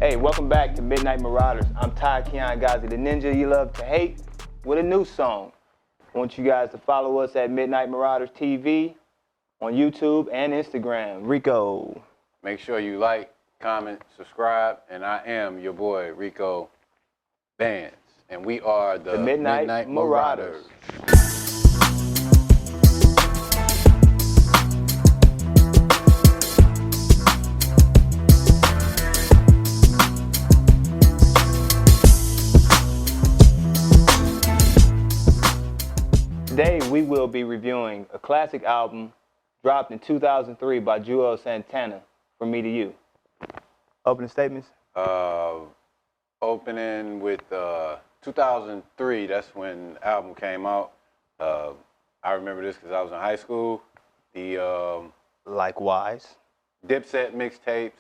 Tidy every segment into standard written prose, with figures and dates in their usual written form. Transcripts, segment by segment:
Hey, welcome back to Midnight Marauders. I'm Kiongozi, the ninja you love to hate, with a new song. I want you guys to follow us at Midnight Marauders TV on YouTube and Instagram. Rico. Make sure you like, comment, subscribe, and I am your boy, Rico Bandz, and we are the Midnight Marauders. Today we will be reviewing a classic album dropped in 2003 by Juelz Santana, From Me to You. Opening statements? Opening with 2003, that's when the album came out. I remember this because I was in high school. The Likewise. Dipset mixtapes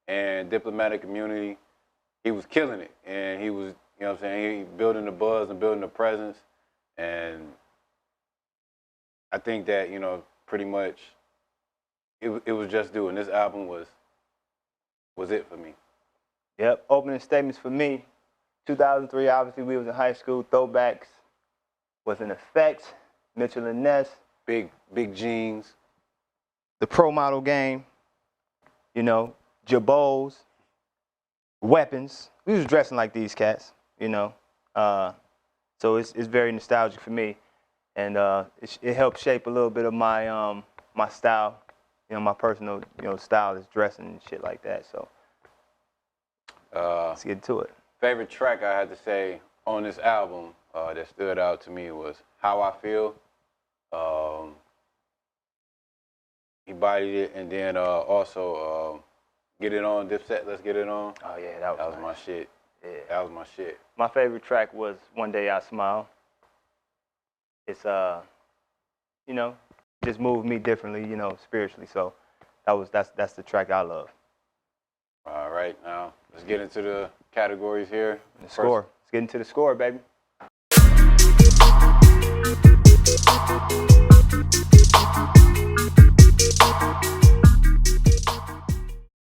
and Diplomatic Immunity, he was killing it. And he was, you know what I'm saying, he building the buzz and building the presence. And I think that, you know, pretty much it was just due, and this album was it for me. Yep, opening statements for me. 2003, obviously we was in high school. Throwbacks was in effect. Mitchell and Ness. Big jeans. The pro model game. You know, jabots, weapons. We was dressing like these cats, you know. So it's very nostalgic for me. And it helped shape a little bit of my my style, you know, my personal, you know, style is dressing and shit like that. So let's get to it. Favorite track I had to say on this album that stood out to me was How I Feel. He bodied it, and then also Get It On, Dipset, Let's Get It On. Oh yeah, that was nice. My shit. Yeah, that was my shit. My favorite track was One Day I Smile. It's you know, just moved me differently, you know, spiritually. So that's the track I love. All right, now let's get into the categories here. The score. Let's get into the score, baby.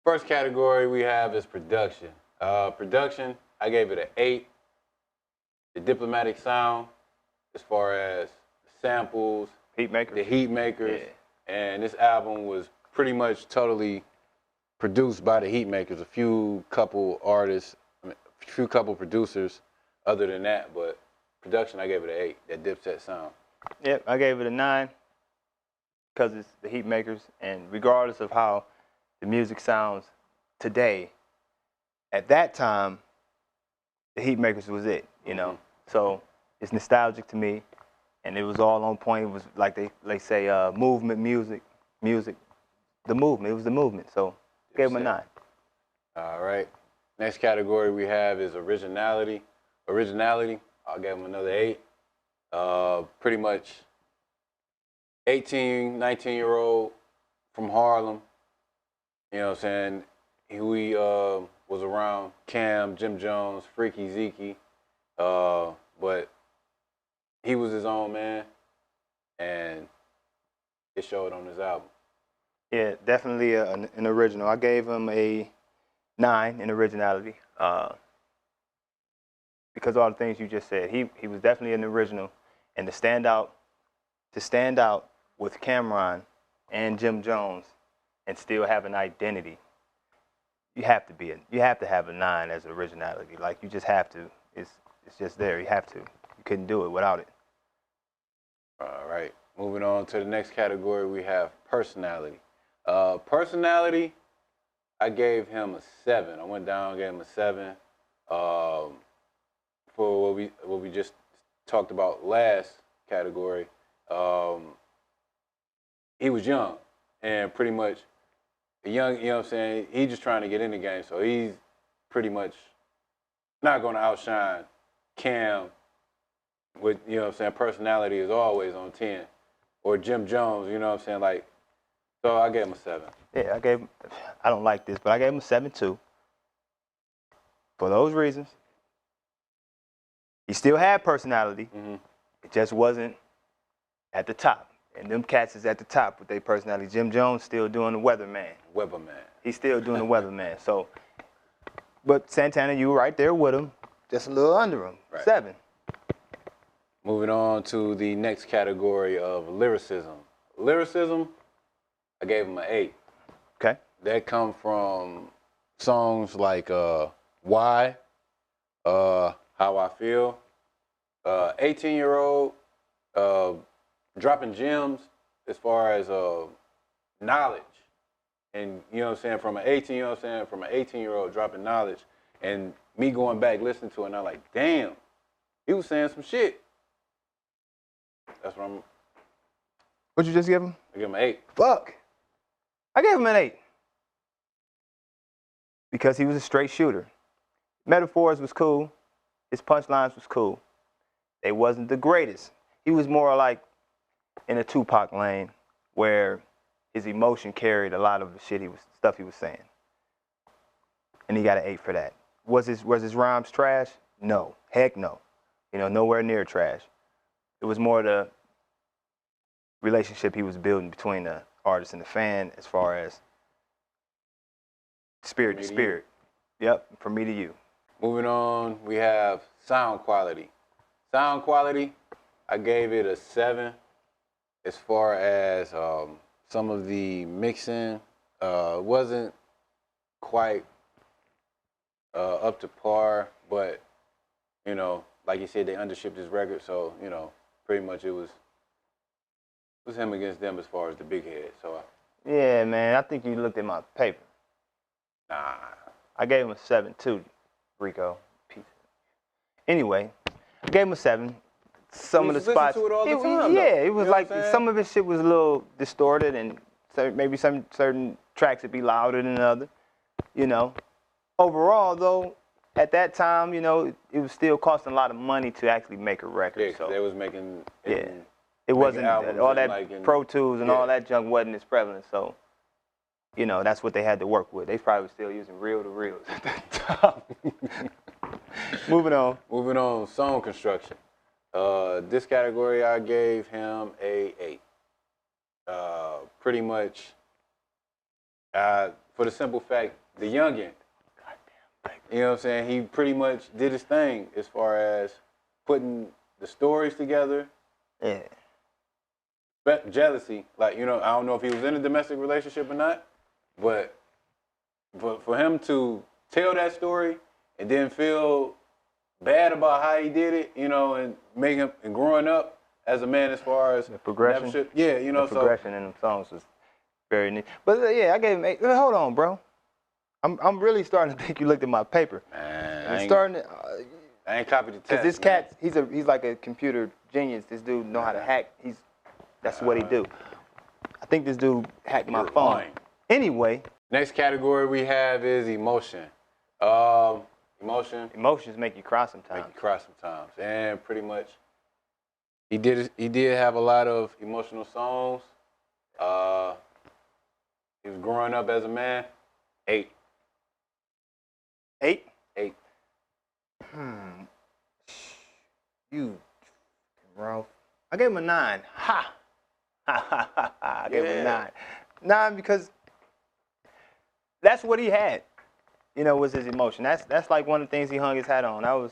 First category we have is production. Production, I gave it an 8. The diplomatic sound, as far as samples, the heat makers, yeah. And this album was pretty much totally produced by the heat makers. A few couple artists, a few couple producers other than that, but production I gave it an 8, that Dipset sound. Yep, I gave it a 9 because it's the heat makers, and regardless of how the music sounds today, at that time, the heat makers was it, you know? So it's nostalgic to me, and it was all on point. It was like they say, movement music, the movement. It was the movement. So gave them a 9. All right. Next category we have is originality. Originality, I'll give them another 8. Pretty much 18, 19-year-old from Harlem. You know what I'm saying? He was around Cam, Jim Jones, Freaky Zeke, but he was his own man, and it showed on his album. Yeah, definitely an original. I gave him a 9 in originality because of all the things you just said. He was definitely an original, and to stand out with Cameron and Jim Jones and still have an identity, you have to have a 9 as originality. Like, you just have to. It's just there. You have to. You couldn't do it without it. All right. Moving on to the next category, we have personality. Personality, I gave him a 7. I went down, gave him a 7. For what we just talked about last category, he was young and pretty much young, you know what I'm saying? He's just trying to get in the game, so he's pretty much not going to outshine Cam with, you know what I'm saying, personality is always on 10. Or Jim Jones, you know what I'm saying? Like, so I gave him a 7. Yeah, I don't like this, but I gave him a 7 too. For those reasons. He still had personality. Mm-hmm. It just wasn't at the top. And them cats is at the top with their personality. Jim Jones still doing the weatherman. Weatherman. He's still doing the weatherman. So But Santana, you were right there with him, just a little under him. Right. 7. Moving on to the next category of lyricism. Lyricism, I gave him an 8. Okay. That come from songs like Why, How I Feel, 18-year-old, dropping gems as far as knowledge. And you know what I'm saying, from an 18-year-old dropping knowledge, and me going back listening to it, and I'm like, damn, he was saying some shit. That's what What'd you just give him? I give him an 8. Fuck. I gave him an 8. Because he was a straight shooter. Metaphors was cool. His punchlines was cool. They wasn't the greatest. He was more like in a Tupac lane where his emotion carried a lot of the stuff he was saying. And he got an 8 for that. Was his rhymes trash? No. Heck no. You know, nowhere near trash. It was more the relationship he was building between the artist and the fan as far as spirit to spirit. Yep, from me to you. Moving on, we have sound quality. Sound quality, I gave it a 7 as far as some of the mixing wasn't quite up to par, but, you know, like you said, they undershipped his record, so, you know, pretty much it was him against them as far as the big head. So Yeah, man, I think you looked at my paper. nah. I gave him a 7 too, Rico. Peace. Anyway, I gave him a 7. Some of the spots. To it all the time, yeah, though. it was like some of his shit was a little distorted, and maybe some certain tracks would be louder than other. You know, overall though, at that time, you know, it was still costing a lot of money to actually make a record. Yeah, so they was making. yeah, it wasn't all that like Pro Tools and all that junk wasn't as prevalent. So, you know, that's what they had to work with. They probably were still using reel-to-reels at that time. Moving on, song construction. This category I gave him a 8. Pretty much, for the simple fact, the youngin', you know what I'm saying? He pretty much did his thing as far as putting the stories together. Yeah. Jealousy, like, you know, I don't know if he was in a domestic relationship or not, but for him to tell that story and then feel bad about how he did it, you know, and growing up as a man as far as the progression. Yeah, you know, the progression in them songs was very neat. But yeah, I gave him 8. Hold on, bro. I'm really starting to think you looked at my paper. Man, I ain't copied the test. Cause this cat, he's like a computer genius. This dude know how to hack. That's what he do. I think this dude hacked my phone. Lying. Anyway. Next category we have is emotion. Emotions make you cry sometimes. And pretty much, he did have a lot of emotional songs. He was growing up as a man. 8. 8? 8. You, Ralph. I gave him a 9. Ha! Ha ha ha ha. I gave him a 9. 9 because that's what he had. You know, was his emotion. That's like one of the things he hung his hat on. That was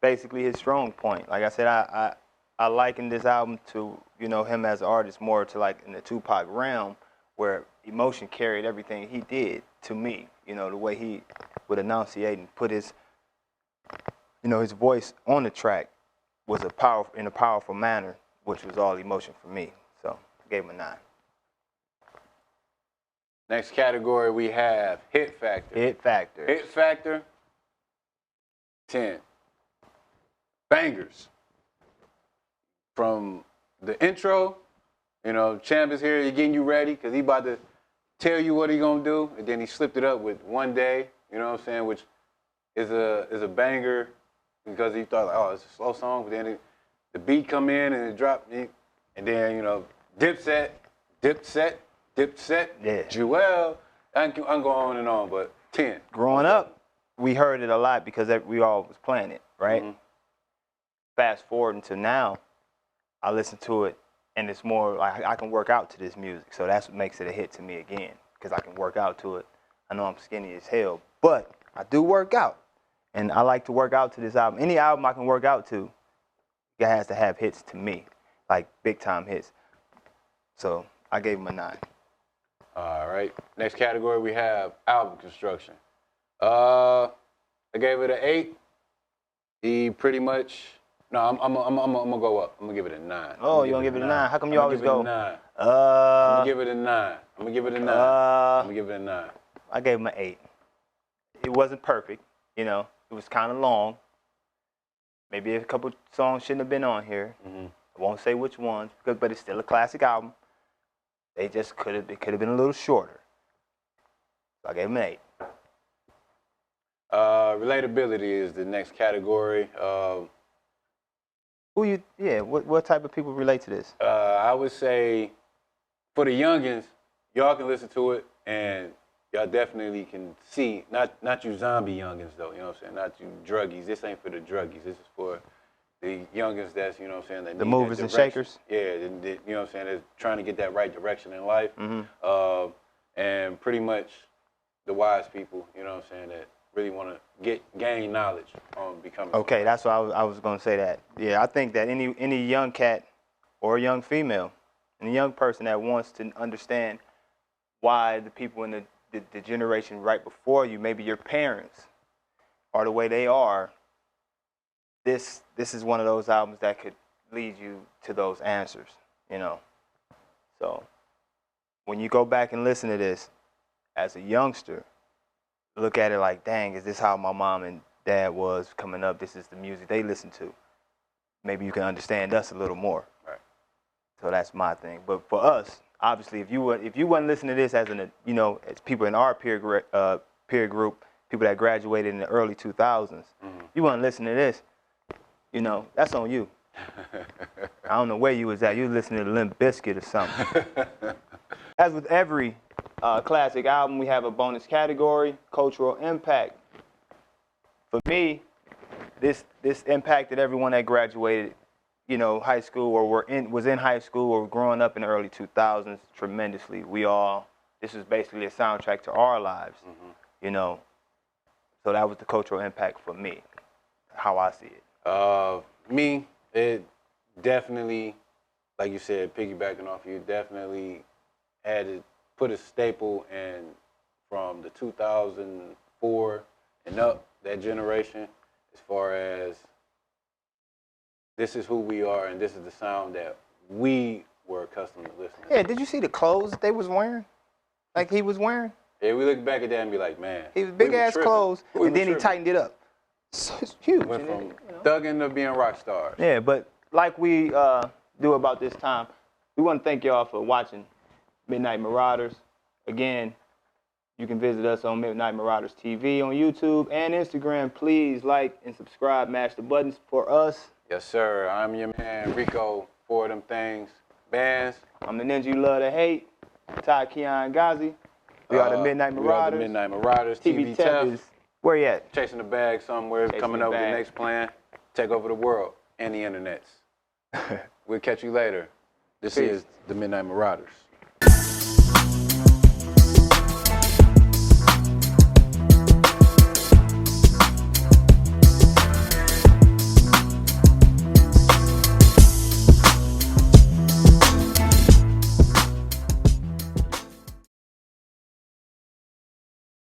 basically his strong point. Like I said, I liken this album to, you know, him as an artist more to like in the Tupac realm, where emotion carried everything he did to me. You know, the way he would enunciate and put his, you know, his voice on the track was in a powerful manner, which was all emotion for me. So I gave him a 9. Next category we have hit factor. Hit factor. 10. Bangers. From the intro, you know, Champ is here, he's getting you ready because he about to tell you what he gonna do, and then he slipped it up with One Day, you know what I'm saying, which is a banger because he thought, oh, it's a slow song, but then the beat come in and it drop, and then, you know, Dipset, Yeah. Juelz, I'm going on and on, but 10. Growing up, we heard it a lot because we all was playing it, right? Mm-hmm. Fast forward until now, I listen to it, and it's more like I can work out to this music. So that's what makes it a hit to me again, because I can work out to it. I know I'm skinny as hell, but I do work out. And I like to work out to this album. Any album I can work out to, it has to have hits to me, like big time hits. So I gave him a 9. All right. Next category we have album construction. I gave it an 8. He pretty much. No, I'm gonna go up. I'm gonna give it a 9. Oh, you gonna give it a 9? How come you always go? I'm gonna give it a 9. I'm gonna give it a 9. I'm gonna give it a 9. I gave him an 8. It wasn't perfect, you know. It was kind of long. Maybe a couple songs shouldn't have been on here. Mm-hmm. I won't say which ones, but it's still a classic album. They just it could have been a little shorter. So I gave him an 8. Relatability is the next category. What type of people relate to this? I would say for the youngins, y'all can listen to it and y'all definitely can see, not you zombie youngins though, you know what I'm saying? Not you druggies. This ain't for the druggies. This is for the youngins that's, you know what I'm saying, that the need movers that and direction. shakers? Yeah, you know what I'm saying, that's trying to get that right direction in life. Mm-hmm. And pretty much the wise people, you know what I'm saying, that really want to gain knowledge on becoming. Okay, that's what I was going to say that. Yeah, I think that any young cat or young female, any young person that wants to understand why the people in the generation right before you, maybe your parents, are the way they are, this is one of those albums that could lead you to those answers, you know. So when you go back and listen to this as a youngster, look at it like, dang, is this how my mom and dad was coming up? This is the music they listened to. Maybe you can understand us a little more. Right. So that's my thing. But for us, obviously, if you wasn't listening to this as as people in our peer group, people that graduated in the early 2000s, you wasn't listening to this, you know, that's on you. I don't know where you was at. You was listening to Limp Bizkit or something. As with every classic album, we have a bonus category, cultural impact. For me, this impacted everyone that graduated, you know, high school or was in high school or growing up in the early 2000s tremendously. This was basically a soundtrack to our lives, you know. So that was the cultural impact for me, how I see it. Me, it definitely, like you said, piggybacking off you, definitely had to put a staple in from the 2004 and up, that generation, as far as this is who we are and this is the sound that we were accustomed to listening to. Yeah, did you see the clothes that they was wearing? Like he was wearing? Yeah, we look back at that and be like, man. He was big-ass clothes, and then he tightened it up. So it's huge. Went from thugging to being rock stars. Yeah, but like we do about this time, we want to thank y'all for watching Midnight Marauders. Again, you can visit us on Midnight Marauders TV on YouTube and Instagram. Please like and subscribe, mash the buttons for us. Yes, sir. I'm your man, Rico, for them things. Bandz. I'm the ninja you love to hate, Kiongozi. We are the Midnight Marauders. We are the Midnight Marauders. TV Tef is where you at? Chasing the bag somewhere, coming up with the next plan. Take over the world and the internets. We'll catch you later. This is the Midnight Marauders.